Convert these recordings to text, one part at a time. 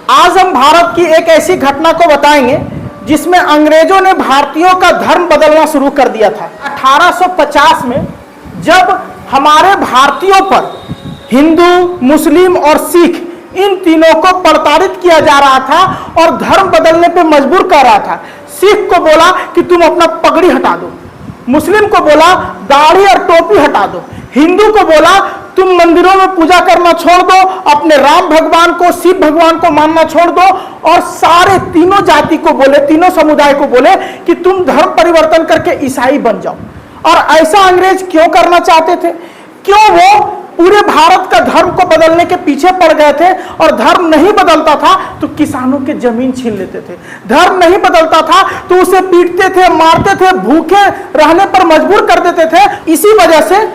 आज हम भारत की एक ऐसी घटना को बताएंगे जिसमें अंग्रेजों ने भारतीयों का धर्म बदलना शुरू कर दिया था। 1850 में जब हमारे भारतीयों पर हिंदू, मुस्लिम और सिख इन तीनों को प्रताड़ित किया जा रहा था और धर्म बदलने पे मजबूर कर रहा था। सिख को बोला कि तुम अपना पगड़ी हटा दो, मुस्लिम को बोला दाढ़ी और टोपी हटा दो, हिंदू को बोला तुम मंदिरों में पूजा करना छोड़ दो, अपने राम भगवान को, शिव भगवान को मानना छोड़ दो, और सारे तीनों जाति को बोले, तीनों समुदाय को बोले कि तुम धर्म परिवर्तन करके ईसाई बन जाओ। और ऐसा अंग्रेज क्यों करना चाहते थे? क्यों वो पूरे भारत का धर्म को बदलने के पीछे पड़ गए थे? और धर्म नहीं बदलता था तो किसानों की जमीन छीन लेते थे, धर्म नहीं बदलता था तो उसे पीटते थे, मारते थे, भूखे रहने पर मजबूर कर देते थे। इसी वजह से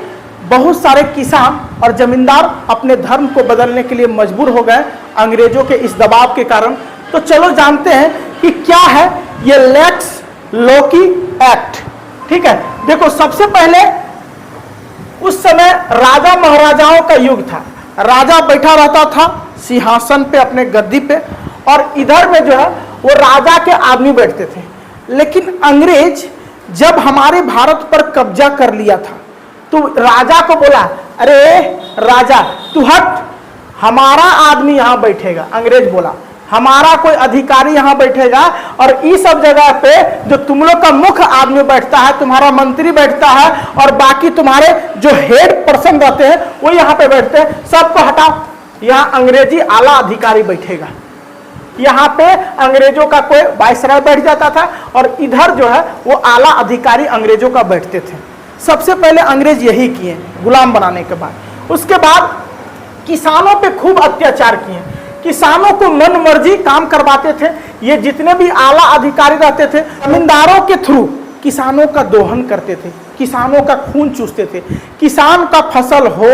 बहुत सारे किसान और जमींदार अपने धर्म को बदलने के लिए मजबूर हो गए अंग्रेजों के इस दबाव के कारण। तो चलो जानते हैं कि क्या है ये लेक्स लोकी एक्ट। ठीक है, देखो सबसे पहले उस समय राजा महाराजाओं का युग था। राजा बैठा रहता था सिंहासन पे, अपने गद्दी पे, और इधर में जो है वो राजा के आदमी बैठते थे। लेकिन अंग्रेज जब हमारे भारत पर कब्जा कर लिया था तो राजा को बोला, अरे राजा तू हट, हमारा आदमी यहां बैठेगा। अंग्रेज बोला हमारा कोई अधिकारी यहां बैठेगा, और इस सब जगह पे जो तुम लोग का मुख्य आदमी बैठता है, तुम्हारा मंत्री बैठता है, और बाकी तुम्हारे जो हेड पर्सन रहते हैं वो यहां पे बैठते हैं, सबको हटाओ। यहां अंग्रेजी आला अधिकारी बैठेगा। यहाँ पे अंग्रेजों का कोई वायसराय बैठ जाता था और इधर जो है वो आला अधिकारी अंग्रेजों का बैठते थे। सबसे पहले अंग्रेज यही किए गुलाम बनाने के बाद। उसके बाद किसानों पे खूब अत्याचार किए, किसानों को मन मर्जी काम करवाते थे। ये जितने भी आला अधिकारी रहते थे जमींदारों के थ्रू किसानों का दोहन करते थे, किसानों का खून चूसते थे। किसान का फसल हो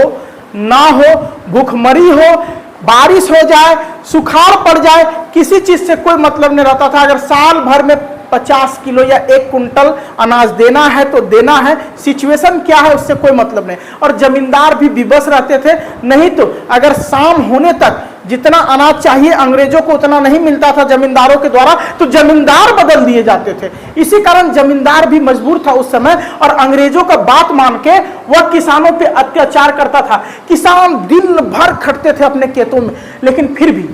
ना हो, भूखमरी हो, बारिश हो जाए, सुखाड़ पड़ जाए, किसी चीज से कोई मतलब नहीं रहता था। अगर साल भर में 50 किलो या 1 कुंटल अनाज देना है तो देना है, सिचुएशन क्या है उससे कोई मतलब नहीं। और जमींदार भी विवश रहते थे, नहीं तो अगर शाम होने तक जितना अनाज चाहिए अंग्रेजों को उतना नहीं मिलता था जमींदारों के द्वारा, तो जमींदार बदल दिए जाते थे। इसी कारण जमींदार भी मजबूर था उस समय, और अंग्रेजों का बात मान के वह किसानों पे अत्याचार करता था। किसान दिन भर खटते थे अपने खेतों में, लेकिन फिर भी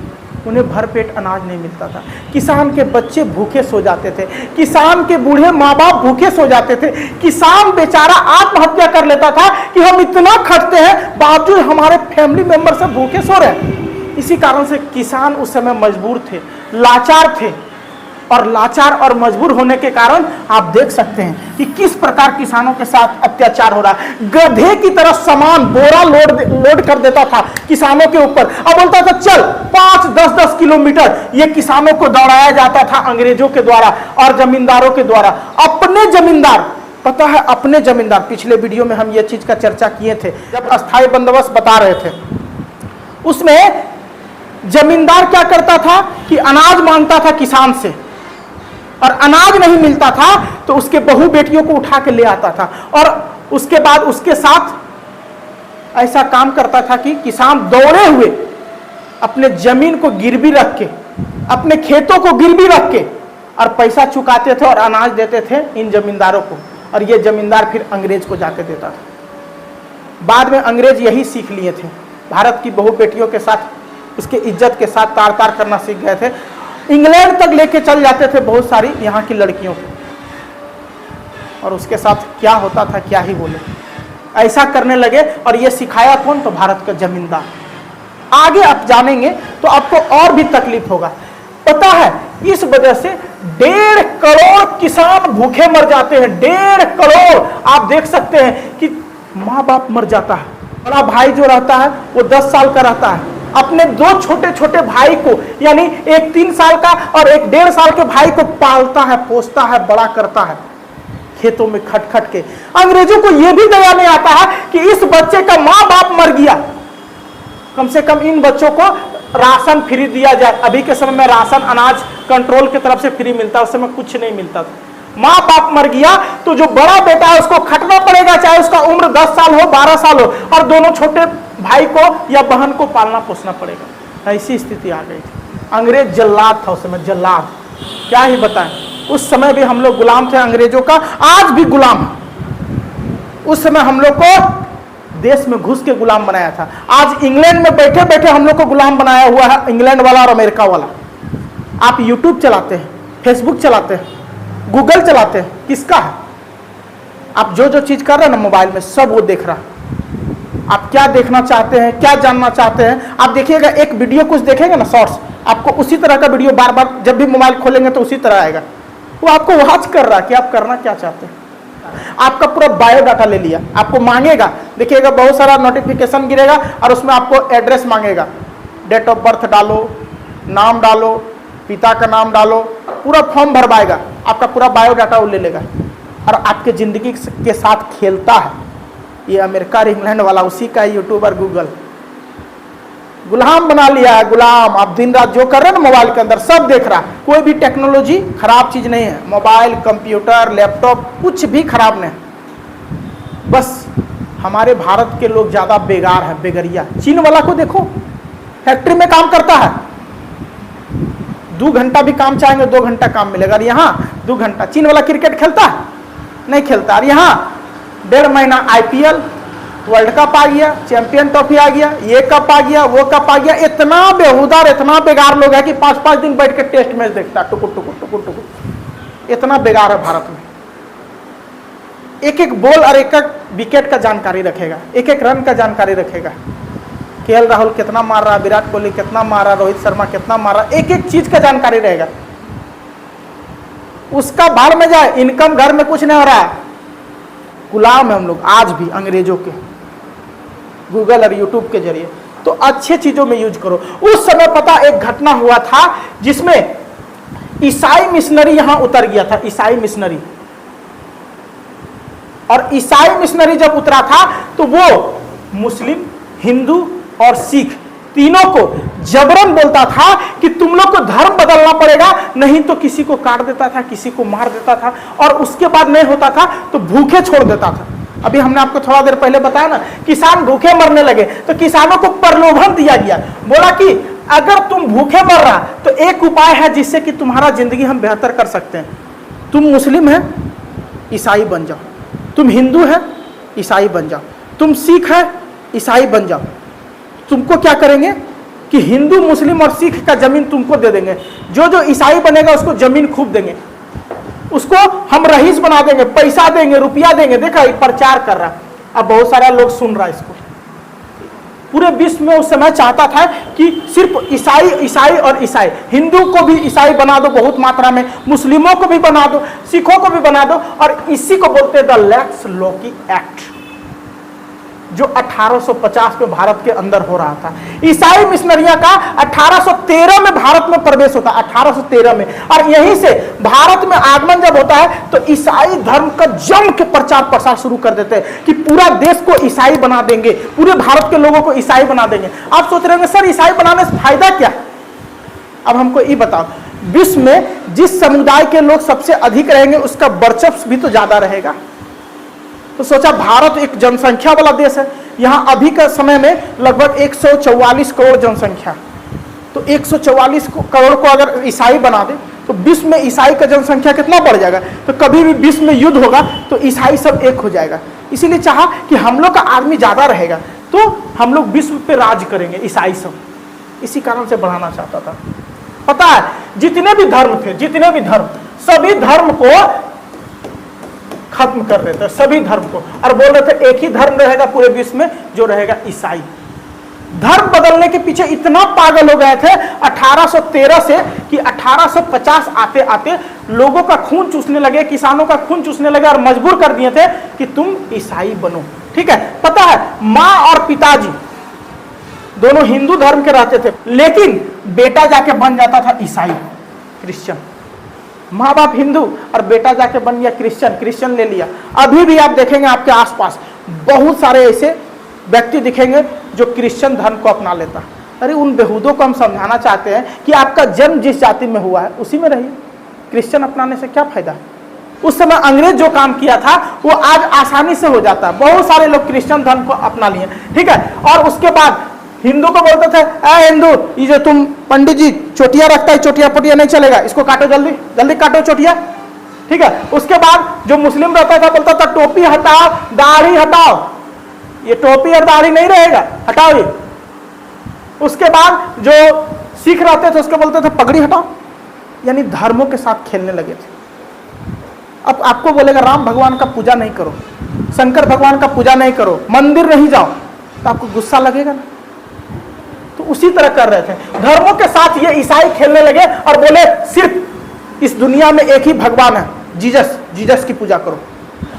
उन्हें भरपेट अनाज नहीं मिलता था। किसान के बच्चे भूखे सो जाते थे, किसान के बूढ़े माँ बाप भूखे सो जाते थे। किसान बेचारा आत्महत्या कर लेता था कि हम इतना खटते हैं बावजूद हमारे फैमिली मेंबर सब भूखे सो रहे हैं। इसी कारण से किसान उस समय मजबूर थे, लाचार थे, और लाचार और मजबूर होने के कारण आप देख सकते हैं कि किस प्रकार किसानों के साथ अत्याचार हो रहा है। गधे की तरह सामान बोरा लोड कर देता था किसानों के ऊपर, अब बोलता था चल 5-10 किलोमीटर। ये किसानों को दौड़ाया जाता था अंग्रेजों के द्वारा और जमींदारों के द्वारा। अपने जमींदार, पता है अपने जमींदार, पिछले वीडियो में हम ये चीज का चर्चा किए थे जब अस्थायी बंदोबस्त बता रहे थे, उसमें जमींदार क्या करता था कि अनाज मांगता था किसान से, और अनाज नहीं मिलता था तो उसके बहू बेटियों को उठा के ले आता था, और उसके बाद उसके साथ ऐसा काम करता था कि किसान दौड़े हुए अपने जमीन को गिरवी रख के, अपने खेतों को गिरवी रख के और पैसा चुकाते थे और अनाज देते थे इन जमींदारों को, और ये जमींदार फिर अंग्रेज को जाके देता था। बाद में अंग्रेज यही सीख लिए थे, भारत की बहू बेटियों के साथ, उसके इज्जत के साथ तार तार करना सीख गए थे। इंग्लैंड तक लेके चल जाते थे बहुत सारी यहाँ की लड़कियों को, और उसके साथ क्या होता था क्या ही बोले। ऐसा करने लगे, और ये सिखाया कौन? तो भारत का जमींदार। आगे आप जानेंगे तो आपको और भी तकलीफ होगा। पता है इस वजह से 1.5 करोड़ किसान भूखे मर जाते हैं। 1.5 करोड़। आप देख सकते हैं कि माँ बाप मर जाता है, बड़ा भाई जो रहता है वो 10 साल का रहता है, अपने 2 छोटे छोटे भाई को, यानी एक 3 साल का और एक 1.5 साल के भाई को पालता है, पोसता है, बड़ा करता है खेतों में खट खट के। अंग्रेजों को यह भी दया नहीं आता है कि इस बच्चे का माँ बाप मर गया, कम से कम इन बच्चों को राशन फ्री दिया जाए। अभी के समय में राशन अनाज कंट्रोल की तरफ से फ्री मिलता है, उस समय कुछ नहीं मिलता था। माँ बाप मर गया तो जो बड़ा बेटा है उसको खटना पड़ेगा, चाहे उसका उम्र 10 साल हो, 12 साल हो, और दोनों छोटे भाई को या बहन को पालना पोसना पड़ेगा। ऐसी स्थिति आ गई थी। अंग्रेज जल्लाद था उस समय, जल्लाद, क्या ही बताएं। उस समय भी हम लोग गुलाम थे अंग्रेजों का, आज भी गुलाम है। उस समय हम लोग को देश में घुस के गुलाम बनाया था। आज इंग्लैंड में बैठे बैठे हम लोग को गुलाम बनाया हुआ है इंग्लैंड वाला और अमेरिका वाला। आप यूट्यूब चलाते हैं, फेसबुक चलाते हैं, गूगल चलाते हैं, किसका है? आप जो जो चीज कर रहे हैं ना मोबाइल में, सब वो देख रहा है। आप क्या देखना चाहते हैं, क्या जानना चाहते हैं, आप देखिएगा, एक वीडियो कुछ देखेंगे ना शॉर्ट्स, आपको उसी तरह का वीडियो बार बार जब भी मोबाइल खोलेंगे तो उसी तरह आएगा। वो आपको वॉच कर रहा है कि आप करना क्या चाहते हैं। आपका पूरा बायोडाटा ले लिया, आपको मांगेगा, देखिएगा बहुत सारा नोटिफिकेशन गिरेगा और उसमें आपको एड्रेस मांगेगा, डेट ऑफ बर्थ डालो, नाम डालो, पिता का नाम डालो, पूरा फॉर्म भरवाएगा, आपका पूरा बायोडाटा वो ले लेगा और आपके जिंदगी के साथ खेलता है। ये अमेरिका और इंग्लैंड वाला उसी का यूट्यूब और गूगल गुलाम बना लिया है, गुलाम। आप दिन रात जो कर रहे हैं ना मोबाइल के अंदर सब देख रहा है। कोई भी टेक्नोलॉजी खराब चीज नहीं है, मोबाइल, कंप्यूटर, लैपटॉप कुछ भी खराब नहीं। बस हमारे भारत के लोग ज्यादा बेगार है, बेगरिया। चीन वाला को देखो, फैक्ट्री में काम करता है, 2 घंटा भी काम चाहेंगे 2 घंटा काम मिलेगा, और यहाँ 2 घंटा। चीन वाला क्रिकेट खेलता है? नहीं खेलता। और यहाँ 1.5 महीना IPL, वर्ल्ड कप आ गया, चैंपियन ट्रॉफी आ गया, ये कप आ गया, वो कप आ गया। इतना बेहुदा, इतना बेकार लोग है कि 5-5 दिन बैठ के टेस्ट मैच देखता है, टुकुर टुकुर टुकुर टुकुर। इतना बेकार है भारत में। एक एक बॉल और एक एक विकेट का जानकारी रखेगा, एक एक रन का जानकारी रखेगा। KL राहुल कितना मार रहा, विराट कोहली कितना मार रहा, रोहित शर्मा कितना मार रहा, एक एक चीज का जानकारी रहेगा। उसका भाड़ में जाए, इनकम घर में कुछ नहीं हो रहा है। गुलाम है हम लोग आज भी अंग्रेजों के, गूगल और यूट्यूब के जरिए। तो अच्छे चीजों में यूज करो। उस समय पता एक घटना हुआ था जिसमें ईसाई मिशनरी यहां उतर गया था, ईसाई मिशनरी। और ईसाई मिशनरी जब उतरा था तो वो मुस्लिम, हिंदू और सिख तीनों को जबरन बोलता था कि तुम लोग को धर्म बदलना पड़ेगा, नहीं तो किसी को काट देता था, किसी को मार देता था, और उसके बाद नहीं होता था तो भूखे छोड़ देता था। अभी हमने आपको थोड़ा देर पहले बताया ना, किसान भूखे मरने लगे तो किसानों को प्रलोभन दिया गया, बोला कि अगर तुम भूखे मर रहा तो एक उपाय है जिससे कि तुम्हारा जिंदगी हम बेहतर कर सकते हैं। तुम मुस्लिम है, ईसाई बन जाओ, तुम हिंदू है, ईसाई बन जाओ, तुम सिख है, ईसाई बन जाओ। तुमको क्या करेंगे कि हिंदू, मुस्लिम और सिख का जमीन तुमको दे देंगे, जो जो ईसाई बनेगा उसको जमीन खूब देंगे, उसको हम रईस बना देंगे, पैसा देंगे, रुपया देंगे। देखा प्रचार कर रहा है, अब बहुत सारा लोग सुन रहा है इसको। पूरे विश्व में उस समय चाहता था कि सिर्फ ईसाई, ईसाई और ईसाई, हिंदू को भी ईसाई बना दो बहुत मात्रा में, मुस्लिमों को भी बना दो, सिखों को भी बना दो। और इसी को बोलते हैं द लैक्स लॉकी एक्ट, जो 1850 में भारत के अंदर हो रहा था। ईसाई मिशनरियों का 1813 में भारत में प्रवेश होता है, 1813 में। और यहीं से भारत में आगमन जब होता है तो ईसाई धर्म का जम के प्रचार प्रसार शुरू कर देते हैं कि पूरा देश को ईसाई बना देंगे, पूरे भारत के लोगों को ईसाई बना देंगे। आप सोच रहे होंगे सर ईसाई बनाने से फायदा क्या? अब हमको ये बताओ, विश्व में जिस समुदाय के लोग सबसे अधिक रहेंगे उसका वर्चस्व भी तो ज्यादा रहेगा। तो सोचा भारत एक जनसंख्या वाला देश है, यहाँ अभी का समय में लगभग 144 करोड़ जनसंख्या। तो 144 करोड़ को अगर ईसाई बना दे तो विश्व में ईसाई का जनसंख्या कितना बढ़ जाएगा। तो कभी भी विश्व में युद्ध होगा तो ईसाई सब एक हो जाएगा। इसीलिए चाहा कि हम लोग का आदमी ज्यादा रहेगा तो हम लोग विश्व पे राज करेंगे, ईसाई सब। इसी कारण से बढ़ाना चाहता था। पता है जितने भी धर्म थे, जितने भी धर्म, सभी धर्म को खत्म कर रहे थे, सभी धर्म को, और बोल रहे थे एक ही धर्म रहेगा पूरे विश्व में जो रहेगा ईसाई। धर्म बदलने के पीछे इतना पागल हो गए थे 1813 से कि 1850 आते आते लोगों का खून चूसने लगे, किसानों का खून चूसने लगे और मजबूर कर दिए थे कि तुम ईसाई बनो। ठीक है, पता है माँ और पिताजी दोनों हिंदू धर्म के रहते थे, लेकिन बेटा जाके बन जाता था ईसाई, क्रिश्चियन। माँ बाप हिंदू और बेटा जाके बन गया क्रिश्चियन, क्रिश्चियन ले लिया। अभी भी आप देखेंगे आपके आसपास बहुत सारे ऐसे व्यक्ति दिखेंगे जो क्रिश्चियन धर्म को अपना लेता। अरे उन बेहूदों को हम समझाना चाहते हैं कि आपका जन्म जिस जाति में हुआ है उसी में रहिए, क्रिश्चियन अपनाने से क्या फायदा। उस समय अंग्रेज जो काम किया था वो आज आसानी से हो जाता है। बहुत सारे लोग क्रिश्चियन धर्म को अपना लिए, ठीक है। और उसके बाद हिंदू को बोलते थे, ए हिंदू, ये जो तुम पंडित जी चोटिया रखता है, चोटिया पोटिया नहीं चलेगा, इसको काटो, जल्दी जल्दी काटो चोटिया, ठीक है। उसके बाद जो मुस्लिम रहता था बोलता था टोपी हटाओ, दाढ़ी हटाओ, ये टोपी और दाढ़ी नहीं रहेगा, हटाओ ये। उसके बाद जो सिख रहते थे उसको बोलते थे पगड़ी हटाओ, यानी धर्मों के साथ खेलने लगे थे। अब आपको बोलेगा राम भगवान का पूजा नहीं करो, शंकर भगवान का पूजा नहीं करो, मंदिर नहीं जाओ, तो आपको गुस्सा लगेगा ना। तो उसी तरह कर रहे थे, धर्मों के साथ ये ईसाई खेलने लगे और बोले सिर्फ इस दुनिया में एक ही भगवान है, जीसस, जीसस की पूजा करो।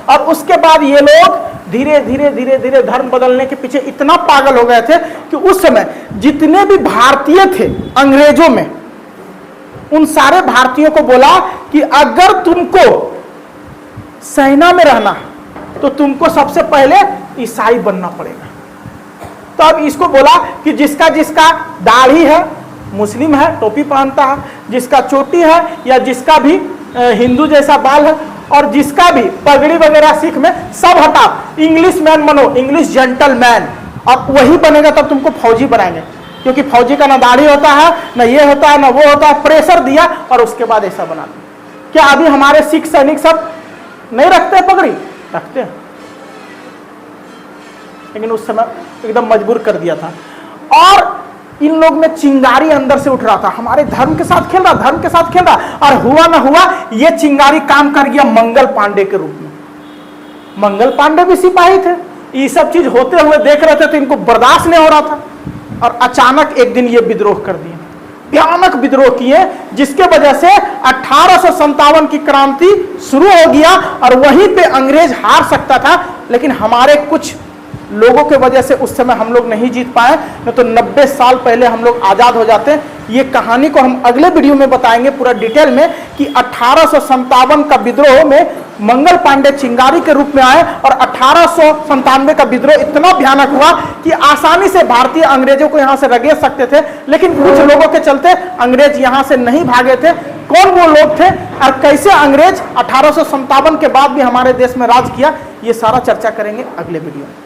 और उसके बाद ये लोग धीरे धीरे धीरे धीरे धर्म बदलने के पीछे इतना पागल हो गए थे कि उस समय जितने भी भारतीय थे अंग्रेजों में, उन सारे भारतीयों को बोला कि अगर तुमको सेना में रहना तो तुमको सबसे पहले ईसाई बनना पड़ेगा। तो अब इसको बोला कि जिसका जिसका दाढ़ी है मुस्लिम है, टोपी पहनता है, जिसका चोटी है या जिसका भी हिंदू जैसा बाल है, और जिसका भी पगड़ी वगैरह सिख में, सब हटाओ, इंग्लिश मैन बनो, इंग्लिश जेंटलमैन, और वही बनेगा तब तुमको फौजी बनाएंगे, क्योंकि फौजी का ना दाढ़ी होता है, ना ये होता है, ना वो होता है। प्रेशर दिया और उसके बाद ऐसा बना दिया। क्या अभी हमारे सिख सैनिक सब नहीं रखते पगड़ी? रखते हैं, लेकिन उस समय एकदम मजबूर कर दिया था। और इन लोग में चिंगारी अंदर से उठ रहा था, हमारे धर्म के साथ खेल रहा, धर्म के साथ खेल रहा, और हुआ ना हुआ ये चिंगारी काम कर गया मंगल पांडे के रूप में। मंगल पांडे भी सिपाही थे, ये सब चीज होते हुए देख रहे थे, तो इनको बर्दाश्त नहीं हो रहा था, और अचानक एक दिन ये विद्रोह कर दिए, भयानक विद्रोह किए, जिसके वजह से 1857 की क्रांति शुरू हो गया। और वहीं पे अंग्रेज हार सकता था, लेकिन हमारे कुछ लोगों के वजह से उस समय हम लोग नहीं जीत पाए, नहीं तो 90 साल पहले हम लोग आजाद हो जाते। ये कहानी को हम अगले वीडियो में बताएंगे पूरा डिटेल में कि 1857 का विद्रोह में मंगल पांडे चिंगारी के रूप में आए, और 1897 का विद्रोह इतना भयानक हुआ कि आसानी से भारतीय अंग्रेजों को यहां से रगेड़ सकते थे, लेकिन कुछ लोगों के चलते अंग्रेज यहां से नहीं भागे थे। कौन वो लोग थे और कैसे अंग्रेज 1857 के बाद भी हमारे देश में राज किया, ये सारा चर्चा करेंगे अगले वीडियो में।